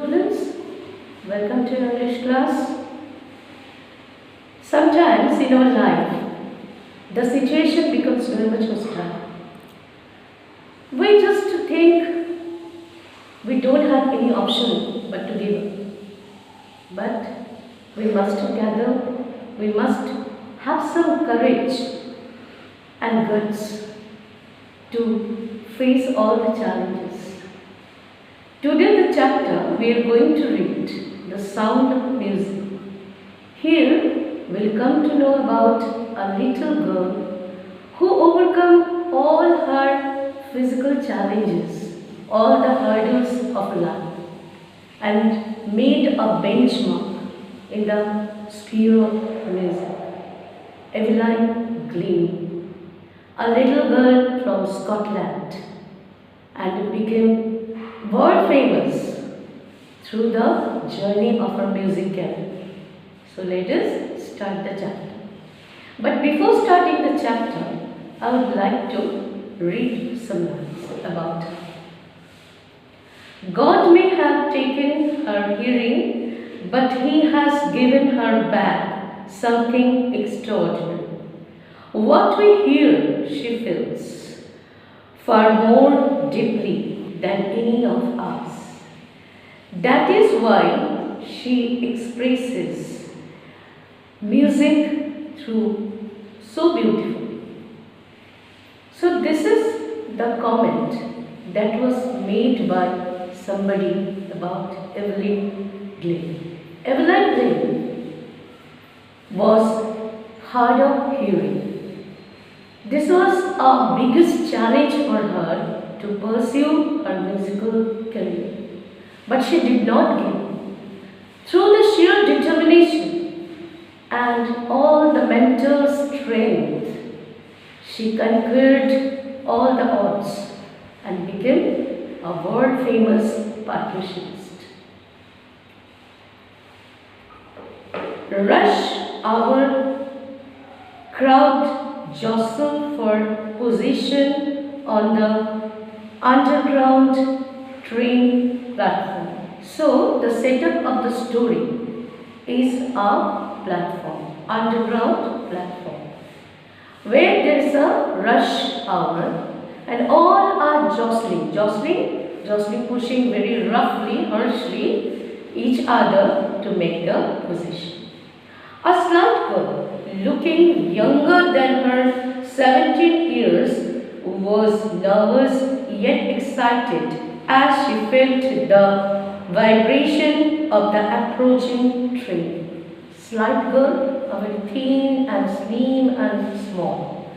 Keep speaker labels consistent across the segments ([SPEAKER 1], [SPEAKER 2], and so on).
[SPEAKER 1] students, welcome to English class. Sometimes in our life, the situation becomes very much hostile. We just think we don't have any option but to give up. But we must gather, we must have some courage and guts to face all the challenges. Today the chapter we are going to read, The Sound of Music. Here we'll come to know about a little girl who overcome all her physical challenges, all the hurdles of life, and made a benchmark in the sphere of music. Evelyn Glean, a little girl from Scotland, and became world famous through the journey of her music career. So let us start the chapter. But before starting the chapter, I would like to read some lines about her. God may have taken her hearing, but He has given her back something extraordinary. What we hear, she feels far more deeply than any of us. That is why she expresses music through so beautifully. So this is the comment that was made by somebody about Evelyn Glean. Evelyn Glean was hard of hearing. This was a biggest challenge for her to pursue her musical career. But she did not give up. Through the sheer determination and all the mental strength, she conquered all the odds and became a world famous percussionist. Rush hour crowd jostle for position on the underground train platform. So the setup of the story is a platform, underground platform, where there is a rush hour and all are jostling, pushing very roughly, harshly each other to make the position. A slight girl, looking younger than her 17 years, was nervous yet excited as she felt the vibration of the approaching train. Slight girl, a very thin and slim and small,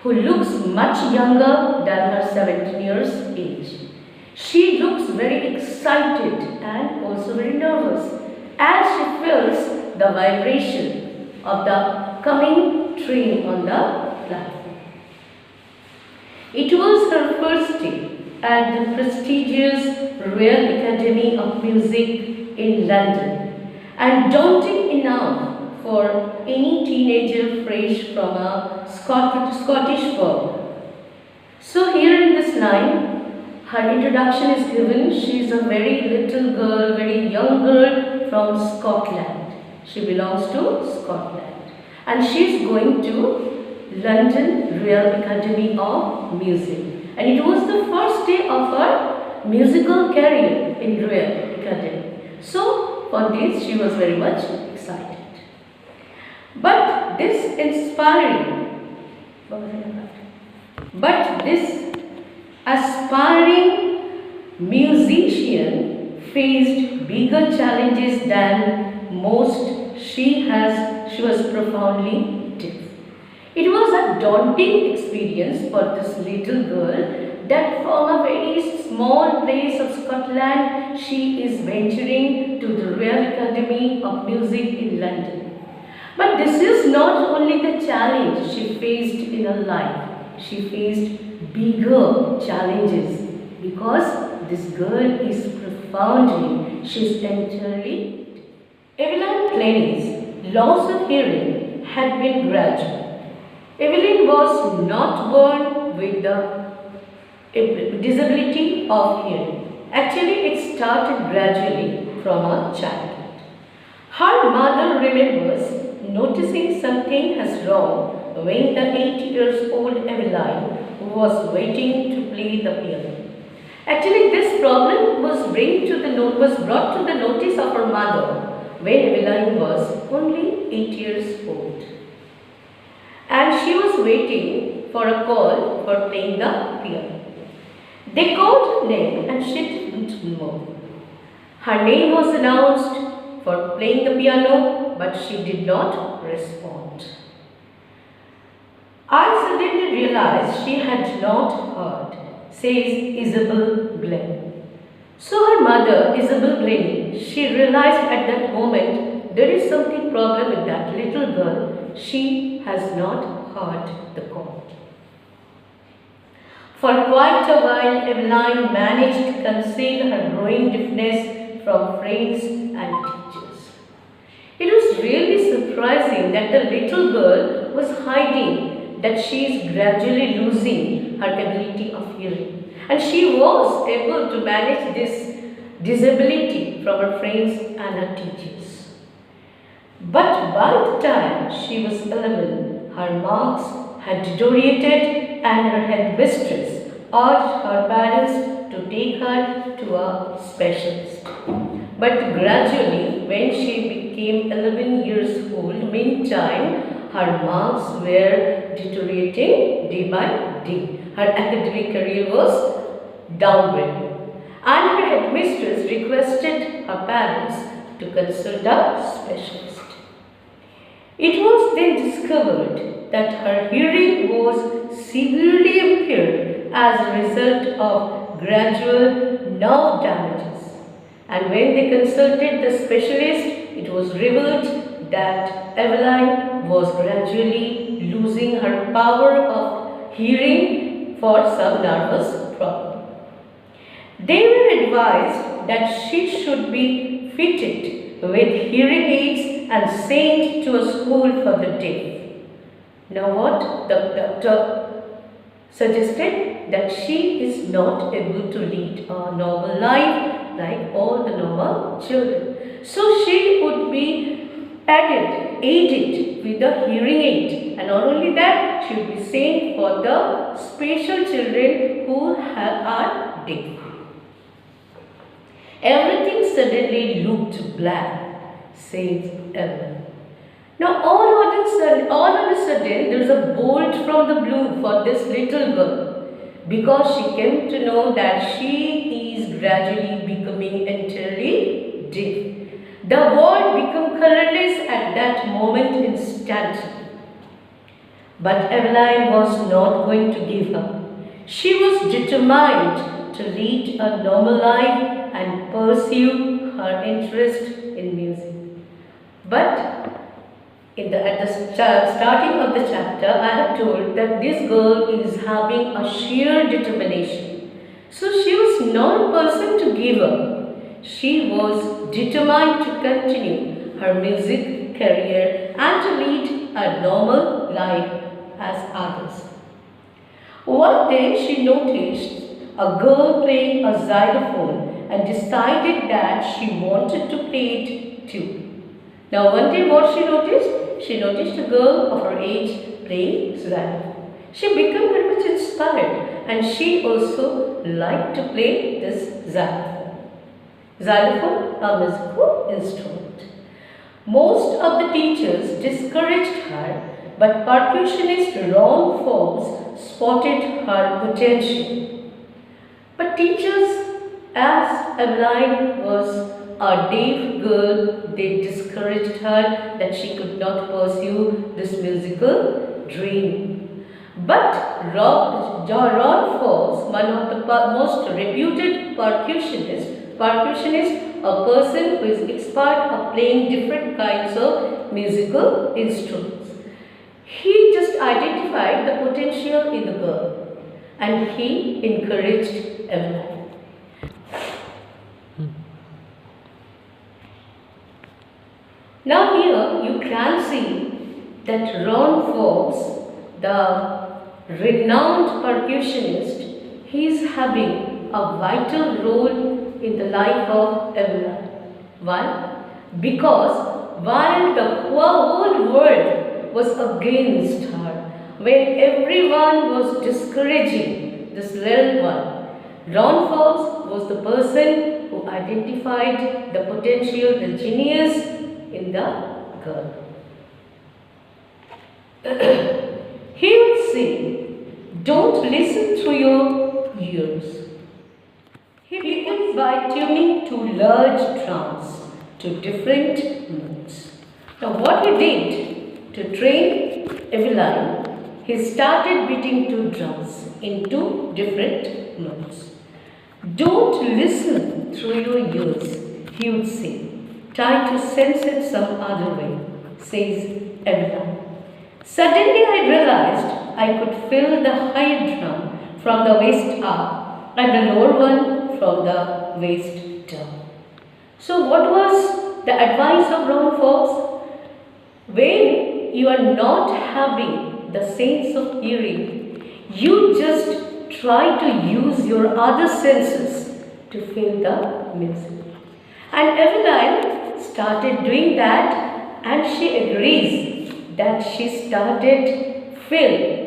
[SPEAKER 1] who looks much younger than her 17 years age. She looks very excited and also very nervous as she feels the vibration of the coming train on the platform. It was her first day at the prestigious Royal Academy of Music in London, and daunting enough for any teenager fresh from a Scottish firm. So here in this line, her introduction is given. She is a very little girl, very young girl from Scotland. She belongs to Scotland, and she is going to London Royal Academy of Music, and it was the first day of her musical career in Royal Academy. So for this she was very much excited. But this aspiring musician faced bigger challenges than most. She was profoundly deaf. It was a daunting experience for this little girl that from a very small place of Scotland, she is venturing to the Royal Academy of Music in London. But this is not only the challenge she faced in her life. She faced bigger challenges because this girl is profoundly, she is entirely. Evelyn Glean's loss of hearing had been gradual. Evelyn was not born with the disability of hearing. Actually, it started gradually from her childhood. Her mother remembers noticing something was wrong when the 8-year-old Eveline was waiting to play the piano. Actually, this problem was brought to the notice of her mother when Eveline was only 8 years old. And she was waiting for a call for playing the piano. They called her name and she didn't move. Her name was announced for playing the piano, but she did not respond. I suddenly realized she had not heard, says Isabel Glenn. So her mother, Isabel Glenn, she realized at that moment there is something problem with that little girl. She has not heard the call. For quite a while, Eveline managed to conceal her growing deafness from friends and teachers. It was really surprising that the little girl was hiding that she is gradually losing her ability of hearing. And she was able to manage this disability from her friends and her teachers. But by the time she was 11, her marks had deteriorated and her headmistress urged her parents to take her to a specialist. But gradually, when she became 11 years old, meantime, her marks were deteriorating day by day. Her academic career was downgrading. And her headmistress requested her parents to consult a specialist. It was then discovered that her hearing was severely impaired as a result of gradual nerve damages. And when they consulted the specialist, it was revealed that Eveline was gradually losing her power of hearing for some nervous problem. They were advised that she should be fitted with hearing aids and sent to a school for the deaf. Now what? The doctor suggested that she is not able to lead a normal life like all the normal children. So she would be aided with a hearing aid, and not only that, she would be sent for the special children who are deaf. Everything suddenly looked black, says Evelyn. Now all of a sudden, there was a bolt from the blue for this little girl, because she came to know that she is gradually becoming entirely deaf. The world became colorless at that moment instantly. But Eveline was not going to give up. She was determined to lead a normal life and pursue her interest in music. But at the starting of the chapter, I have told that this girl is having a sheer determination. So she was not a person to give up. She was determined to continue her music career and to lead a normal life as others. One day she noticed a girl playing a xylophone and decided that she wanted to play it too. Now one day what she noticed? She noticed a girl of her age playing xylophone. She became very much inspired and she also liked to play this xylophone. Xylophone, a musical instrument. Most of the teachers discouraged her, but percussionist Ron Forbes spotted her potential. But teachers, as Eveline was a deaf girl, they discouraged her that she could not pursue this musical dream. But Ron Forbes, one of the most reputed percussionists, a person who is expert of playing different kinds of musical instruments. He just identified the potential in the girl and he encouraged Eveline. Now here you can see that Ron Forbes, the renowned percussionist, he is having a vital role in the life of Eveline. Why? Because while the whole world was against her, when everyone was discouraging this little one, Ron Fox was the person who identified the potential, the genius in the girl. He would say, don't listen through your ears. He begins by tuning to large drums, to different notes. Now what he did to train Eveline, he started beating two drums in two different notes. Don't listen through your ears, he would say. Try to sense it some other way, says Eveline. Suddenly I realized I could feel the higher drum from the waist up and the lower one from the waist down. So what was the advice of Ron Fox? When you are not having the sense of hearing, you just try to use your other senses to feel the music. And Eveline started doing that, and she agrees that she started feel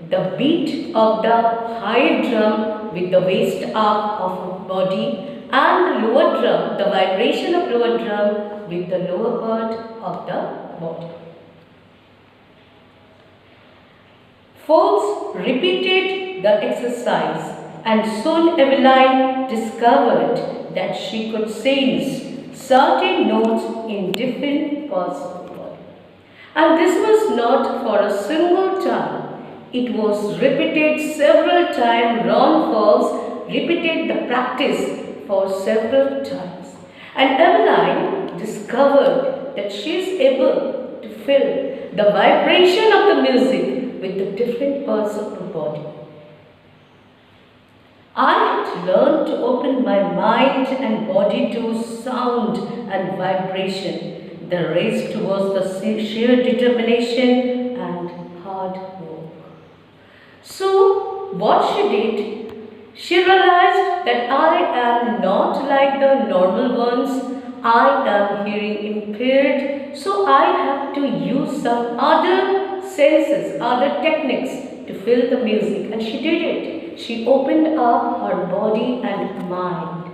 [SPEAKER 1] the beat of the higher drum with the waist up of her body, and the lower drum, the vibration of lower drum with the lower part of the body. Folks repeated the exercise, and soon Eveline discovered that she could sense certain notes in different parts of the body. And this was not for a single time. It was repeated several times. Ron Fox repeated the practice for several times. And Eveline discovered that she is able to feel the vibration of the music with the different parts of the body. I had learned to open my mind and body to sound and vibration. The rest was the sheer determination and hard work. So, what she did, she realized that I am not like the normal ones. I am hearing impaired, so I have to use some other senses, other techniques to feel the music. And she did it. She opened up her body and mind.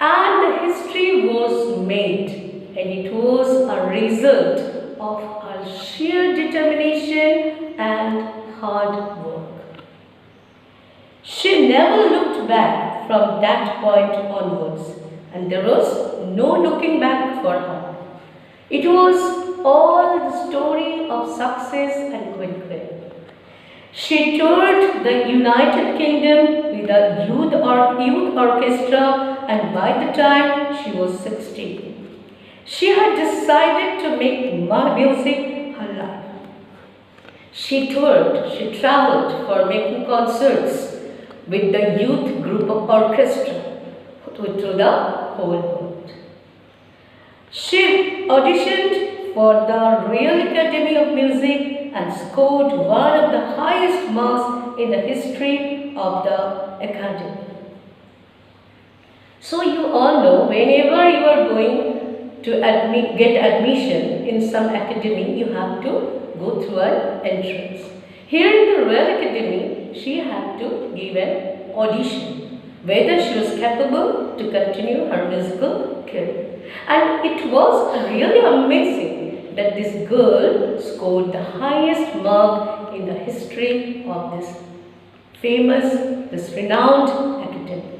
[SPEAKER 1] And the history was made, and it was a result of her sheer determination and hard work. She never looked back from that point onwards, and there was no looking back for her. It was all the story of success and quick. She toured the United Kingdom with a youth orchestra, and by the time she was 16, she had decided to make music her life. She toured, she traveled for making concerts with the youth group of orchestra to the whole world. She auditioned for the Royal Academy of Music and scored one of the highest marks in the history of the Academy. So you all know, whenever you are going to get admission in some academy, you have to go through an entrance. Here in the Royal Academy, she had to give an audition, whether she was capable to continue her musical career. And it was really amazing that this girl scored the highest mark in the history of this famous, this renowned academy.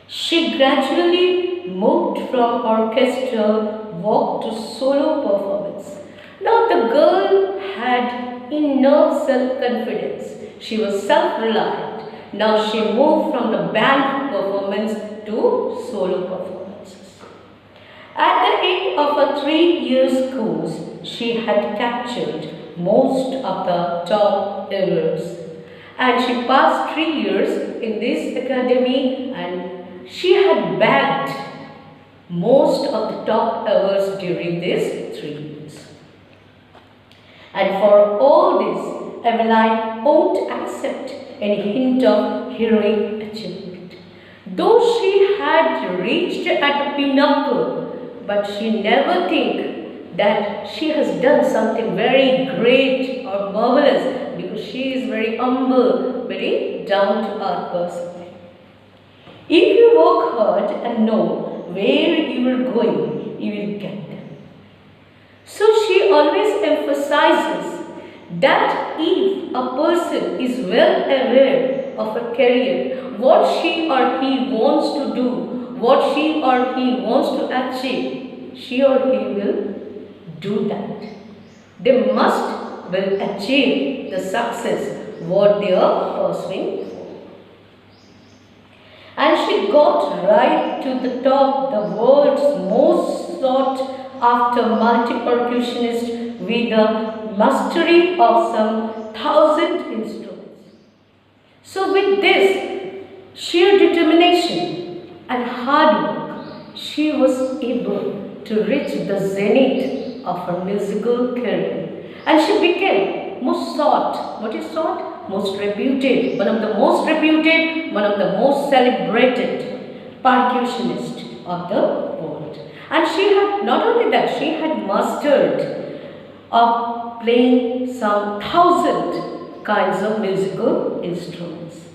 [SPEAKER 1] She gradually moved from orchestral walk to solo performance. Now the girl had enough self-confidence. She was self-reliant. Now she moved from the band performance to solo performances. At the end of a 3-year course, she had captured most of the top awards. And she passed 3 years in this academy, and she had bagged most of the top awards during these 3 years. And for all this, Eveline won't accept any hint of heroic achievement. Though she had reached at the pinnacle, but she never think that she has done something very great or marvelous, because she is very humble, very down to earth person. If you work hard and know where you are going, you will get there. So she always emphasizes that if a person is well aware of a career, what she or he wants to do, what she or he wants to achieve, she or he will do that. They will achieve the success what they are pursuing for. And she got right to the top, the world's most sought after multi-percussionist with the mastery of some 1,000 instruments. So with this sheer determination and hard work, she was able to reach the zenith of her musical career. And she became most sought. What is sought? Most reputed. One of the most reputed, one of the most celebrated percussionist of the world. And she had, not only that, she had mastered of playing some 1,000 kinds of musical instruments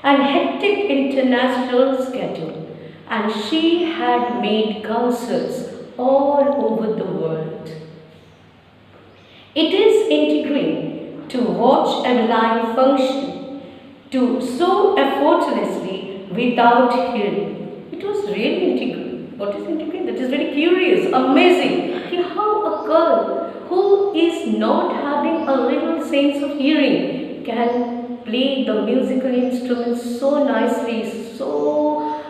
[SPEAKER 1] and hectic international schedule. And she had made concerts all over the world. It is intriguing to watch Eveline function so effortlessly without hearing. It was really intriguing. What is intriguing? That is very curious, amazing. How a girl who is not having a little sense of hearing can play the musical instruments so nicely, so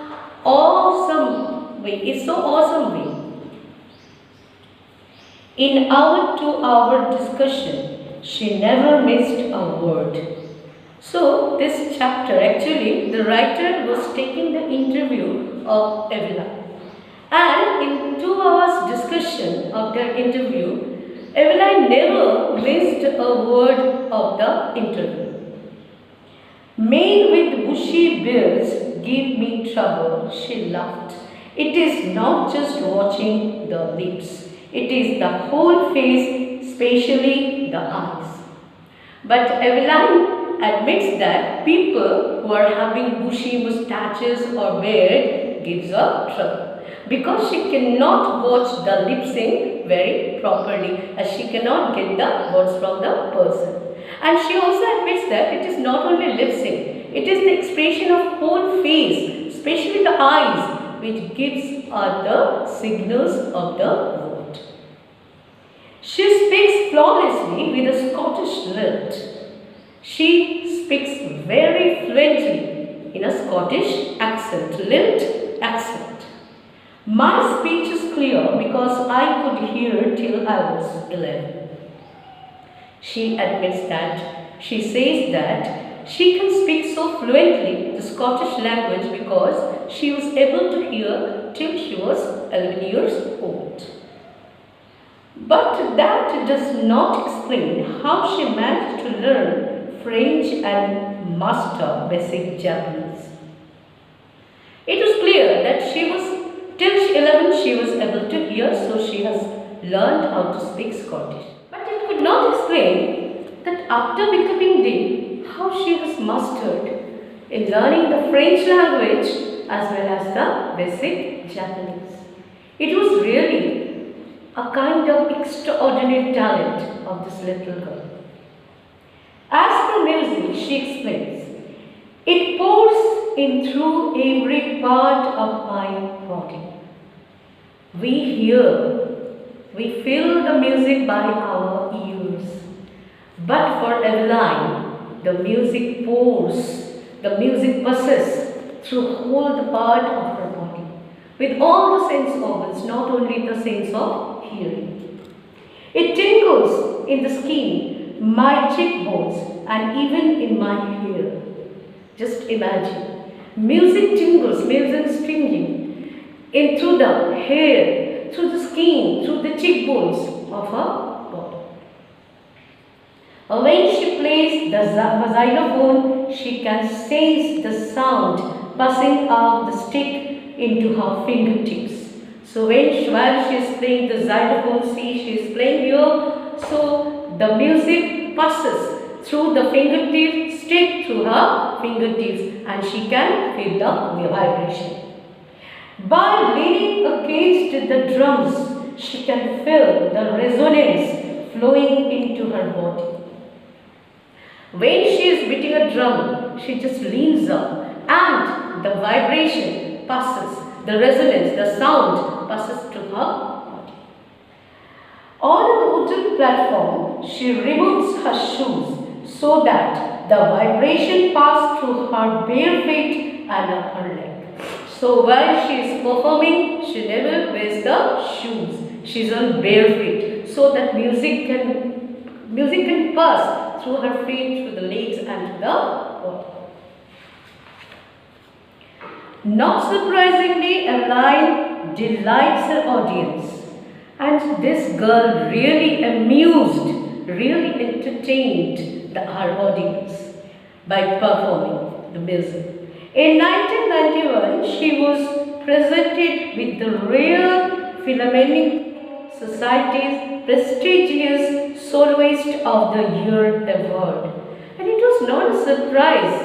[SPEAKER 1] awesome way. It's so awesome way. In our 2-hour discussion, she never missed a word. So this chapter, actually, the writer was taking the interview of Eveline. And in 2 hours discussion of their interview, Eveline never missed a word of the interview. Men with bushy beards give me trouble, she laughed. It is not just watching the lips. It is the whole face, especially the eyes. But Eveline admits that people who are having bushy mustaches or beard gives her trouble, because she cannot watch the lip sync very properly, as she cannot get the words from the person. And she also admits that it is not only lip sync, it is the expression of whole face, especially the eyes, which gives her the signals of the word. She speaks flawlessly with a Scottish lilt. She speaks very fluently in a Scottish accent, lilt accent. My speech is clear because I could hear till I was 11. She admits that, she says that she can speak so fluently the Scottish language because she was able to hear till she was 11 years old. But that does not explain how she managed to learn French and master basic Japanese. It was clear that till 11 she was able to hear, so she has learned how to speak Scottish. But it could not explain that after becoming deaf, how she has mastered in learning the French language as well as the basic Japanese. It was really a kind of extraordinary talent of this little girl. As for music, she explains, it pours in through every part of my body. We hear, we feel the music by our ears. But for Eveline, the music pours, the music passes through whole the part of her body, with all the sense organs, not only the sense of hearing. It tingles in the skin, my cheekbones, and even in my hair. Just imagine, music tingles, music stinging in through the hair, through the skin, through the cheekbones of her body. When she plays the xylophone, she can sense the sound passing out the stick into her fingertips. So while she is playing the xylophone, see, she is playing here, so the music passes through the fingertips, stick through her fingertips, and she can feel the vibration. By leaning against the drums, she can feel the resonance flowing into her body. When she is beating a drum, she just leans up and the vibration passes, the resonance, the sound passes to her body. On a wooden platform, she removes her shoes so that the vibration passes through her bare feet and up her leg. So while she is performing, she never wears the shoes. She is on bare feet so that music can pass through her feet, through the legs and to the body. Not surprisingly, Eveline delights her audience, and this girl really amused, really entertained her audience by performing the music. In 1991, she was presented with the Royal Philharmonic Society's prestigious Soloist of the Year award. And it was not a surprise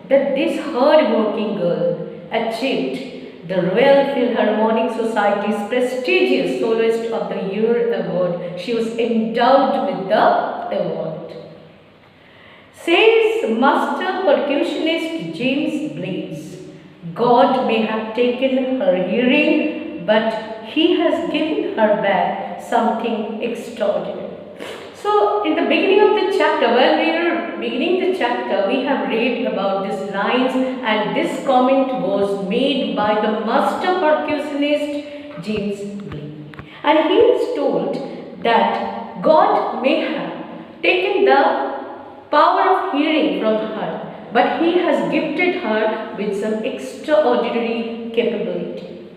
[SPEAKER 1] that this hard-working girl achieved the Royal Philharmonic Society's prestigious Soloist of the Year award. She was endowed with the award. Says master percussionist James Blades, God may have taken her hearing, but he has given her back something extraordinary. So, in the beginning of the chapter, while we are beginning the chapter, we have read about these lines, and this comment was made by the master percussionist James Blades. And he is told that God may have taken the power of hearing from her, but he has gifted her with some extraordinary capability.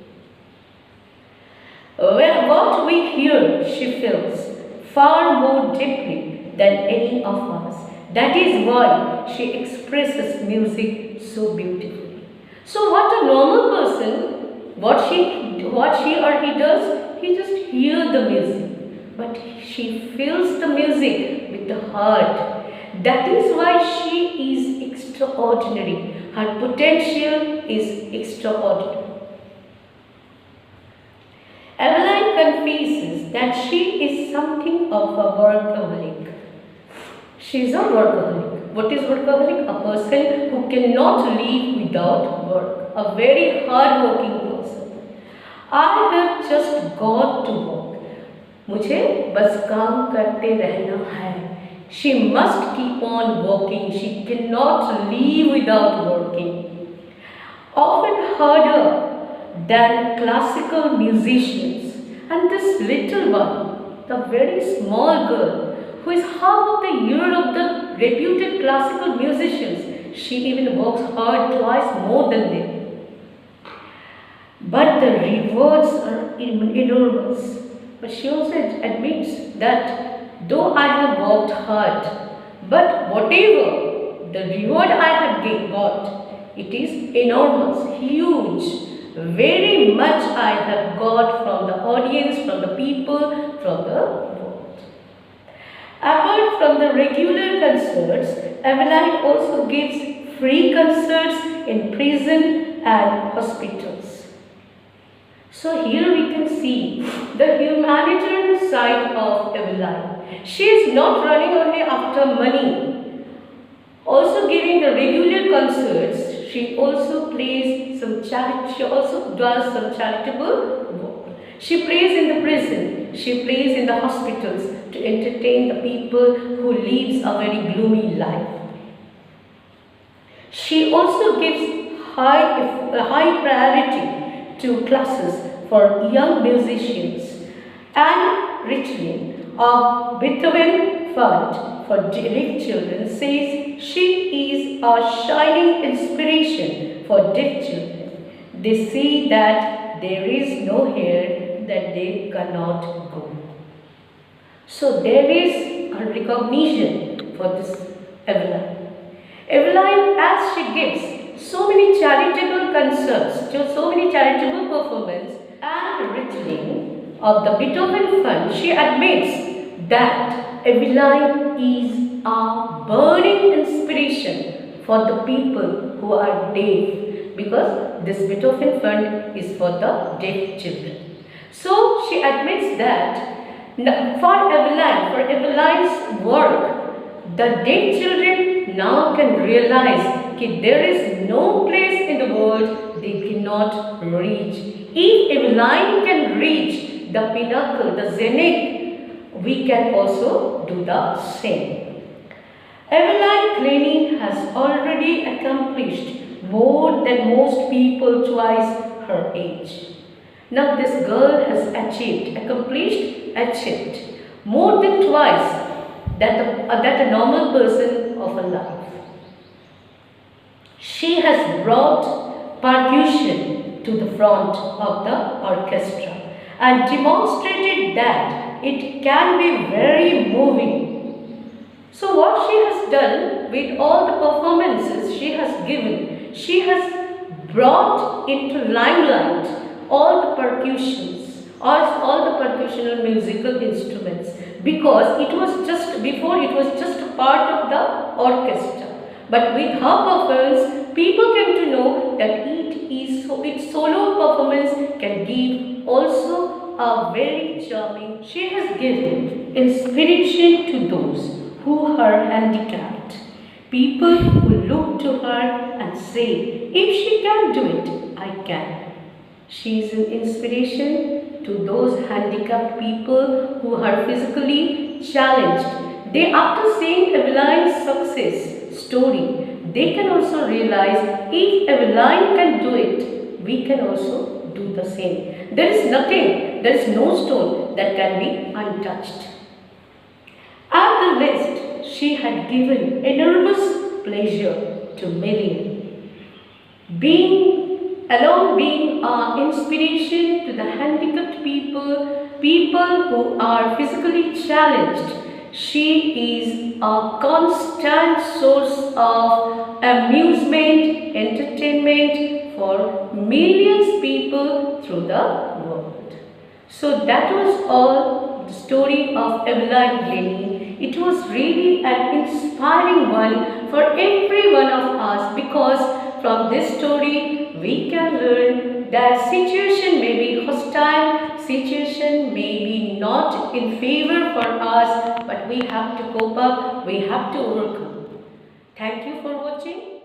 [SPEAKER 1] Well, what we hear, she feels far more deeply than any of us. That is why she expresses music so beautifully. So what a normal person, what she or he does, he just hears the music, but she feels the music with the heart. That is why she is extraordinary. Her potential is extraordinary. Eveline confesses that she is something of a workaholic. She is a workaholic. What is workaholic? A person who cannot live without work. A very hard-working person. I have just got to work. मुझे बस काम करते रहना है. She must keep on working. She cannot live without working. Often harder than classical musicians. And this little one, the very small girl, who is half of the year of the reputed classical musicians, she even works hard twice more than them. But the rewards are enormous. But she also admits that though I have worked hard, but whatever the reward I have got, it is enormous, huge. Very much I have got from the audience, from the people, from the world. Apart from the regular concerts, Eveline also gives free concerts in prison and hospitals. So here we can see the humanitarian side of Eveline. She is not running away after money. Also giving the regular concerts, she also plays some she also does some charitable work. She plays in the prison, she plays in the hospitals to entertain the people who lives a very gloomy life. She also gives high priority to classes for young musicians, and Richlin of Beethoven Fund for deaf children says she is a shining inspiration for deaf children. They see that there is no hair that they cannot go. So there is a recognition for this Eveline. Eveline, as she gives so many charitable concerts, so many charitable performances, and retelling of the Beethoven Fund, she admits that Eveline is a burning inspiration for the people who are deaf, because this Beethoven Fund is for the deaf children. So she admits that for Eveline's work, the deaf children now can realize that there is no place in the world they cannot reach. If Eveline can reach the pinnacle, the zenith, we can also do the same. Eveline Glennie has already accomplished more than most people twice her age. Now this girl has achieved more than twice that a normal person of her life. She has brought percussion to the front of the orchestra and demonstrated that it can be very moving. So what she has done with all the performances she has given, she has brought into limelight all the percussions, all the percussional musical instruments, because it was just before it was just a part of the orchestra. But with her performance, people came to know that its solo performance can give also a very charming. She has given inspiration to those who are handicapped. People who look to her and say, if she can do it, I can. She is an inspiration to those handicapped people who are physically challenged. They, after seeing Eveline's success story, they can also realize if Eveline can do it, we can also do the same. There is no stone that can be untouched. At the list, she had given enormous pleasure to Millie. Being an inspiration to the handicapped people who are physically challenged, she is a constant source of amusement, entertainment for millions of people through the world. So that was all the story of Eveline Glennie. It was really an inspiring one for every one of us, because from this story we can learn that situation may be hostile, situation may be not in favor for us, but we have to cope up, we have to overcome. Thank you for watching.